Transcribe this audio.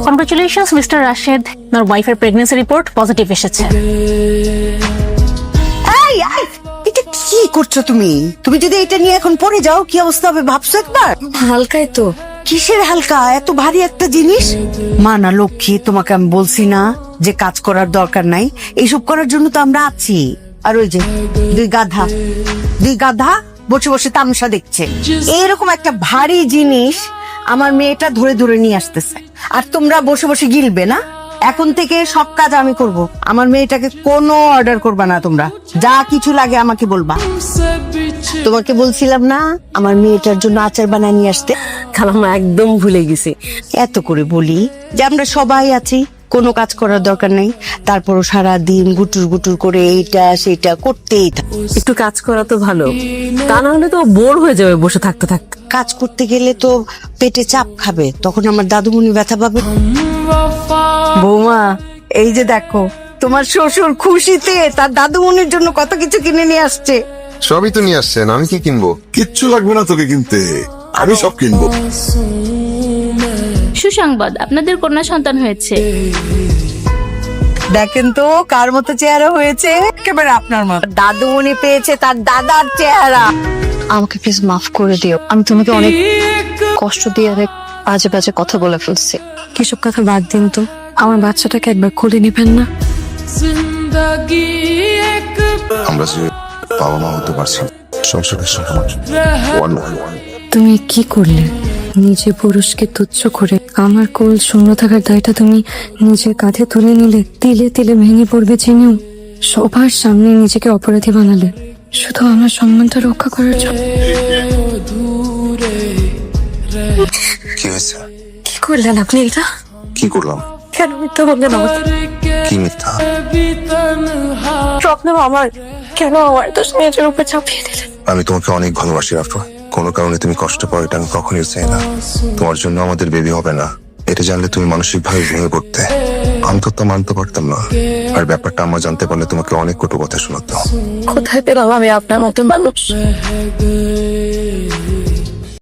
Congratulations mister Rashed, আপনার ওয়াইফের pregnancy report positive এসেছে। এই, এই, এটা কি করছো তুমি? তুমি যদি এটা নিয়ে এখন পড়ে যাও কি অবস্থা হবে ভাবছো একবার? হালকাই তো। কিসের হালকা? এত ভারী একটা জিনিস। মা না লক্ষ্মী, তোমাকে আমি বলছি না যে কাজ করার দরকার নাই? এইসব করার জন্য তো আমরা আছি। আর ওই যে দুই গাধা বসে বসে তামাশা দেখছে। এরকম একটা ভারী জিনিস আমার মেয়েটা ধরে ধরে নিয়ে আসতেছে, আর তোমরা বসে বসে গিলবে না? এখন থেকে সব কাজ আমি করব। আমার মেয়েটাকে কোনো অর্ডার করবা না, তোমরা যা কিছু লাগে আমাকে বলবা। তোমাকে বলছিলাম না আমার মেয়েটার জন্য আচার বানায় নিয়ে আসতে? খালাম্মা একদম ভুলে গেছি। এত করে বলি যে আমরা সবাই আছি, কোনো কাজ করার দরকার নেই, তারপরও সারা দিন গুটুর গুটুর করে এইটা সেটা করতেই থাকে। একটু কাজ করা তো ভালো, তা না হলে তো বোর হয়ে যাবে বসে থাকতে থাকতে। কাজ করতে গেলে তো পেটে চাপ খাবে, তখন আমার দাদুমণি ব্যথা পাবে। বৌমা, এই যে দেখো তোমার শ্বশুর খুশিতে তার দাদুমণির জন্য কত কিছু কিনে নিয়ে আসছে। সবই তো নিয়ে আসছেন, আমি কি কিনবো? কিচ্ছু লাগবে না তোকে কিনতে, আমি সব কিনবো। সুসংবাদ, আপনাদের কন্যা সন্তান হয়েছে। দেখেন তো কার মতো চেহারা হয়েছে, একেবারে আপনার মতো। দাদুমণি পেয়েছে তার দাদার চেহারা। আমাকে প্লিজ মাফ করে দিও, আমি তোমাকে অনেক কষ্ট দিয়ে অনেক বাজে বাজে কথা বলে ফেলছি। কিসব কথা বাদ দিন তো, আমার বাচ্চাটাকে একবার খুলে নিবেন না? আমরা যে বাবা মা হতে পারছি, সংসারের সঙ্গে তুমি কি করলে? নিজে পুরুষকে তুচ্ছ করে আমার কোল শূন্য থাকার দায়টা তুমি নিজের কাঁধে তুলে নিলে। তিলে তিলে ভেঙে পড়বে চিনিও। সবার সামনে নিজেকে অপরাধী বানালে শুধু আমার সম্মানটা রক্ষা করার জন্য। কি হয়েছে? কি করলেন আপনি এটা? কি করলাম? কেন মিথ্যা বললেন আমার? কি মিথ্যা? স্বপ্ন আমার, কেন আমার দোষ নিজের উপর চাপিয়ে দিলেন? আমি তোমাকে অনেক ভালোবাসি রাফা, কোনো কারণে তুমি কষ্ট পাও এটা আমি কখনোই চাই না। তোমার জন্য আমাদের বেবি হবে না এটা জানলে তুমি মানসিক ভাবে ভেঙে পড়তে। আমি তো তা মানতে পারতাম না, আর ব্যাপারটা আমার জানতে পারলে তোমাকে অনেক কটু কথা শোনাতাম। কোথায় পেলাম আমি আপনার মতো মানুষ?